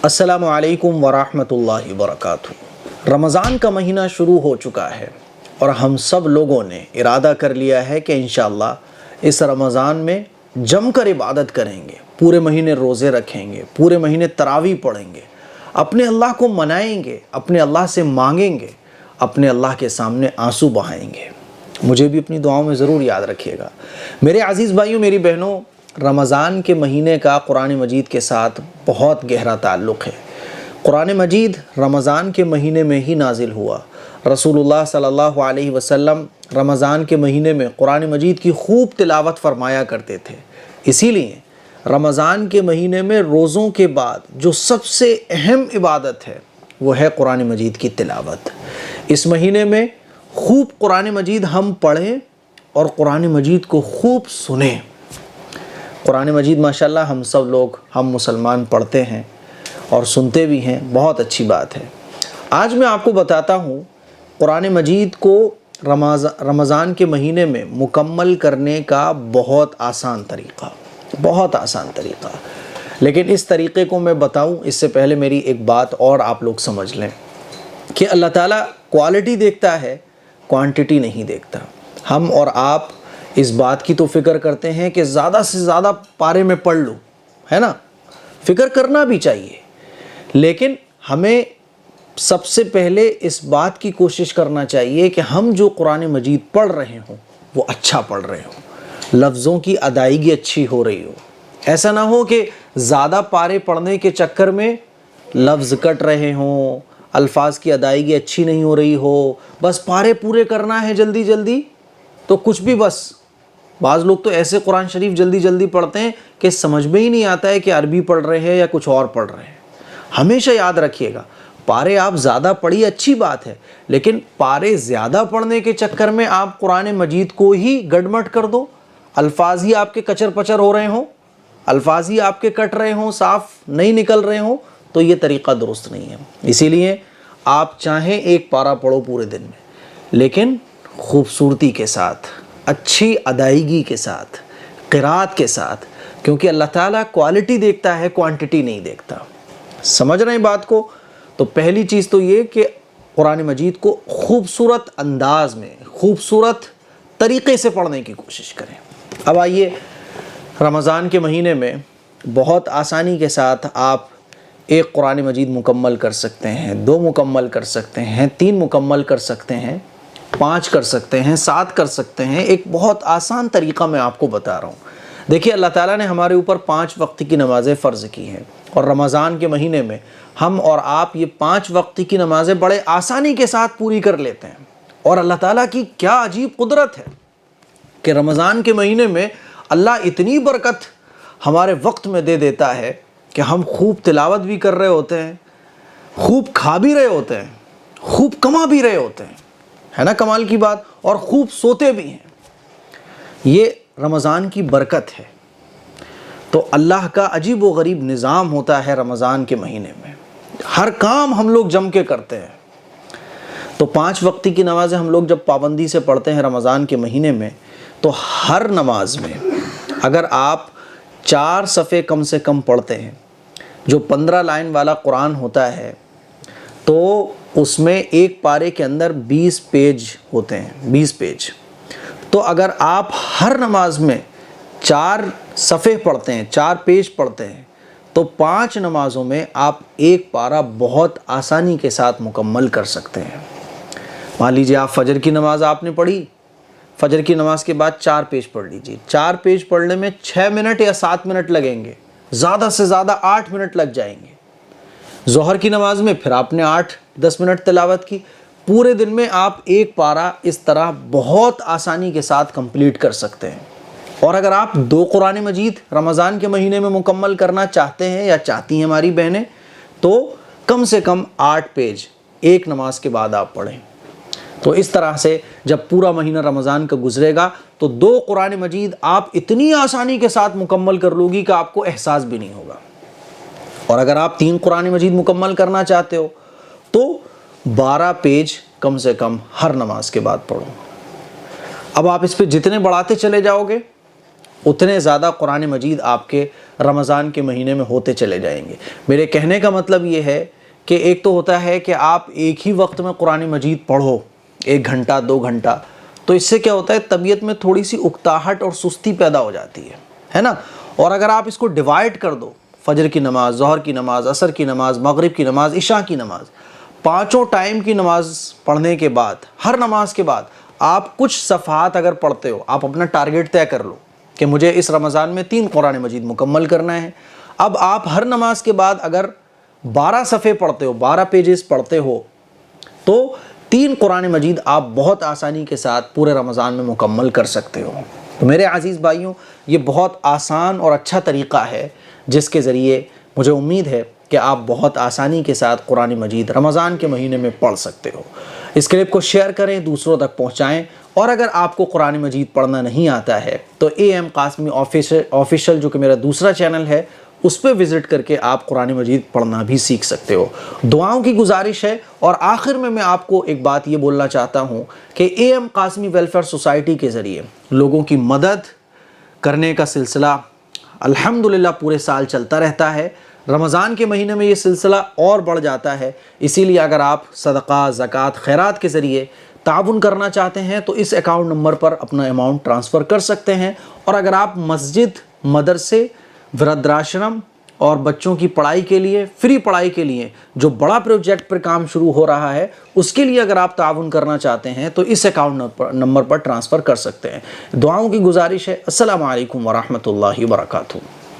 السلام علیکم ورحمۃ اللہ وبرکاتہ۔ رمضان کا مہینہ شروع ہو چکا ہے اور ہم سب لوگوں نے ارادہ کر لیا ہے کہ انشاءاللہ اس رمضان میں جم کر عبادت کریں گے، پورے مہینے روزے رکھیں گے، پورے مہینے تراویح پڑھیں گے، اپنے اللہ کو منائیں گے، اپنے اللہ سے مانگیں گے، اپنے اللہ کے سامنے آنسو بہائیں گے۔ مجھے بھی اپنی دعاؤں میں ضرور یاد رکھیے گا۔ میرے عزیز بھائیوں، میری بہنوں، رمضان کے مہینے کا قرآن مجید کے ساتھ بہت گہرا تعلق ہے۔ قرآن مجید رمضان کے مہینے میں ہی نازل ہوا۔ رسول اللہ صلی اللہ علیہ وسلم رمضان کے مہینے میں قرآن مجید کی خوب تلاوت فرمایا کرتے تھے۔ اسی لیے رمضان کے مہینے میں روزوں کے بعد جو سب سے اہم عبادت ہے وہ ہے قرآن مجید کی تلاوت۔ اس مہینے میں خوب قرآن مجید ہم پڑھیں اور قرآن مجید کو خوب سنیں۔ قرآن مجید ماشاءاللہ ہم مسلمان پڑھتے ہیں اور سنتے بھی ہیں، بہت اچھی بات ہے۔ آج میں آپ کو بتاتا ہوں قرآن مجید کو رمضان کے مہینے میں مکمل کرنے کا بہت آسان طریقہ۔ لیکن اس طریقے کو میں بتاؤں اس سے پہلے میری ایک بات اور آپ لوگ سمجھ لیں کہ اللہ تعالیٰ کوالٹی دیکھتا ہے، کوانٹٹی نہیں دیکھتا۔ ہم اور آپ اس بات کی تو فکر کرتے ہیں کہ زیادہ سے زیادہ پارے میں پڑھ لوں، ہے نا؟ فکر کرنا بھی چاہیے، لیکن ہمیں سب سے پہلے اس بات کی کوشش کرنا چاہیے کہ ہم جو قرآن مجید پڑھ رہے ہوں وہ اچھا پڑھ رہے ہوں، لفظوں کی ادائیگی اچھی ہو رہی ہو۔ ایسا نہ ہو کہ زیادہ پارے پڑھنے کے چکر میں لفظ کٹ رہے ہوں، الفاظ کی ادائیگی اچھی نہیں ہو رہی ہو، بس پارے پورے کرنا ہے جلدی جلدی، تو کچھ بھی بس بعض لوگ تو ایسے قرآن شریف جلدی جلدی پڑھتے ہیں کہ سمجھ میں ہی نہیں آتا ہے کہ عربی پڑھ رہے ہیں یا کچھ اور پڑھ رہے ہیں۔ ہمیشہ یاد رکھیے گا، پارے آپ زیادہ پڑھیے اچھی بات ہے، لیکن پارے زیادہ پڑھنے کے چکر میں آپ قرآن مجید کو ہی گڑمٹ کر دو، الفاظ ہی آپ کے کچر پچر ہو رہے ہوں، الفاظ ہی آپ کے کٹ رہے ہوں، صاف نہیں نکل رہے ہوں، تو یہ طریقہ درست نہیں ہے۔ اسی لیے آپ چاہیں ایک پارہ پڑھو پورے دن میں، لیکن خوبصورتی کے ساتھ، اچھی ادائیگی کے ساتھ، قرات کے ساتھ، کیونکہ اللہ تعالیٰ کوالٹی دیکھتا ہے، کوانٹٹی نہیں دیکھتا۔ سمجھ رہے ہیں بات کو؟ تو پہلی چیز تو یہ کہ قرآن مجید کو خوبصورت انداز میں، خوبصورت طریقے سے پڑھنے کی کوشش کریں۔ اب آئیے، رمضان کے مہینے میں بہت آسانی کے ساتھ آپ ایک قرآن مجید مکمل کر سکتے ہیں، 2 مکمل کر سکتے ہیں، 3 مکمل کر سکتے ہیں، 5 کر سکتے ہیں، 7 کر سکتے ہیں۔ ایک بہت آسان طریقہ میں آپ کو بتا رہا ہوں۔ دیکھیے، اللہ تعالیٰ نے ہمارے اوپر 5 وقت کی نمازیں فرض کی ہیں، اور رمضان کے مہینے میں ہم اور آپ یہ 5 وقت کی نمازیں بڑے آسانی کے ساتھ پوری کر لیتے ہیں۔ اور اللہ تعالیٰ کی کیا عجیب قدرت ہے کہ رمضان کے مہینے میں اللہ اتنی برکت ہمارے وقت میں دے دیتا ہے کہ ہم خوب تلاوت بھی کر رہے ہوتے ہیں، خوب کھا بھی رہے ہوتے ہیں، خوب کما بھی رہے ہوتے ہیں، ہے نا کمال کی بات، اور خوب سوتے بھی ہیں۔ یہ رمضان کی برکت ہے۔ تو اللہ کا عجیب و غریب نظام ہوتا ہے رمضان کے مہینے میں، ہر کام ہم لوگ جم کے کرتے ہیں۔ تو 5 وقتی کی نمازیں ہم لوگ جب پابندی سے پڑھتے ہیں رمضان کے مہینے میں، تو ہر نماز میں اگر آپ 4 صفحے کم سے کم پڑھتے ہیں، جو 15 لائن والا قرآن ہوتا ہے، تو اس میں ایک پارے کے اندر 20 پیج ہوتے ہیں، 20 پیج۔ تو اگر آپ ہر نماز میں 4 صفحے پڑھتے ہیں، 4 پیج پڑھتے ہیں، تو 5 نمازوں میں آپ ایک پارہ بہت آسانی کے ساتھ مکمل کر سکتے ہیں۔ مان لیجیے آپ فجر کی نماز آپ نے پڑھی، فجر کی نماز کے بعد 4 پیج پڑھ لیجیے، 4 پیج پڑھنے میں 6 منٹ یا 7 منٹ لگیں گے، زیادہ سے زیادہ 8 منٹ لگ جائیں گے۔ ظہر کی نماز میں پھر آپ نے 8-10 منٹ تلاوت کی، پورے دن میں آپ ایک پارہ اس طرح بہت آسانی کے ساتھ کمپلیٹ کر سکتے ہیں۔ اور اگر آپ 2 قرآن مجید رمضان کے مہینے میں مکمل کرنا چاہتے ہیں یا چاہتی ہیں ہماری بہنیں، تو کم سے کم 8 پیج ایک نماز کے بعد آپ پڑھیں۔ تو اس طرح سے جب پورا مہینہ رمضان کا گزرے گا تو 2 قرآن مجید آپ اتنی آسانی کے ساتھ مکمل کر لو گی کہ آپ کو احساس بھی نہیں ہوگا۔ اور اگر آپ 3 قرآن مجید مکمل کرنا چاہتے ہو تو 12 پیج کم سے کم ہر نماز کے بعد پڑھو۔ اب آپ اس پہ جتنے بڑھاتے چلے جاؤ گے اتنے زیادہ قرآن مجید آپ کے رمضان کے مہینے میں ہوتے چلے جائیں گے۔ میرے کہنے کا مطلب یہ ہے کہ ایک تو ہوتا ہے کہ آپ ایک ہی وقت میں قرآن مجید پڑھو 1 گھنٹہ 2 گھنٹہ، تو اس سے کیا ہوتا ہے طبیعت میں تھوڑی سی اکتاہٹ اور سستی پیدا ہو جاتی ہے نا۔ اور اگر آپ اس کو ڈیوائڈ کر دو، فجر کی نماز، ظہر کی نماز، عصر کی نماز، مغرب کی نماز، عشاء کی نماز، 5 ٹائم کی نماز پڑھنے کے بعد، ہر نماز کے بعد آپ کچھ صفحات اگر پڑھتے ہو، آپ اپنا ٹارگٹ طے کر لو کہ مجھے اس رمضان میں 3 قرآن مجید مکمل کرنا ہے۔ اب آپ ہر نماز کے بعد اگر 12 صفحے پڑھتے ہو، 12 پیجز پڑھتے ہو، تو 3 قرآن مجید آپ بہت آسانی کے ساتھ پورے رمضان میں مکمل کر سکتے ہو۔ تو میرے عزیز بھائیوں، یہ بہت آسان اور اچھا طریقہ ہے جس کے ذریعے مجھے امید ہے کہ آپ بہت آسانی کے ساتھ قرآن مجید رمضان کے مہینے میں پڑھ سکتے ہو۔ اس کلپ کو شیئر کریں، دوسروں تک پہنچائیں، اور اگر آپ کو قرآن مجید پڑھنا نہیں آتا ہے تو AM قاسمی آفیشل جو کہ میرا دوسرا چینل ہے، اس پہ وزٹ کر کے آپ قرآن مجید پڑھنا بھی سیکھ سکتے ہو۔ دعاؤں کی گزارش ہے، اور آخر میں آپ کو ایک بات یہ بولنا چاہتا ہوں کہ AM قاسمی ویلفیئر سوسائٹی کے ذریعے لوگوں کی مدد کرنے کا سلسلہ الحمدللہ پورے سال چلتا رہتا ہے۔ رمضان کے مہینے میں یہ سلسلہ اور بڑھ جاتا ہے، اسی لیے اگر آپ صدقہ، زکوٰۃ، خیرات کے ذریعے تعاون کرنا چاہتے ہیں تو اس اکاؤنٹ نمبر پر اپنا اماؤنٹ ٹرانسفر کر سکتے ہیں۔ اور اگر آپ مسجد، مدرسے، وردھاشرم اور بچوں کی پڑھائی کے لیے، فری پڑھائی کے لیے جو بڑا پروجیکٹ پر کام شروع ہو رہا ہے، اس کے لیے اگر آپ تعاون کرنا چاہتے ہیں تو اس اکاؤنٹ نمبر پر ٹرانسفر کر سکتے ہیں۔ دعاؤں کی گزارش ہے۔ السلام علیکم ورحمۃ اللہ وبرکاتہ۔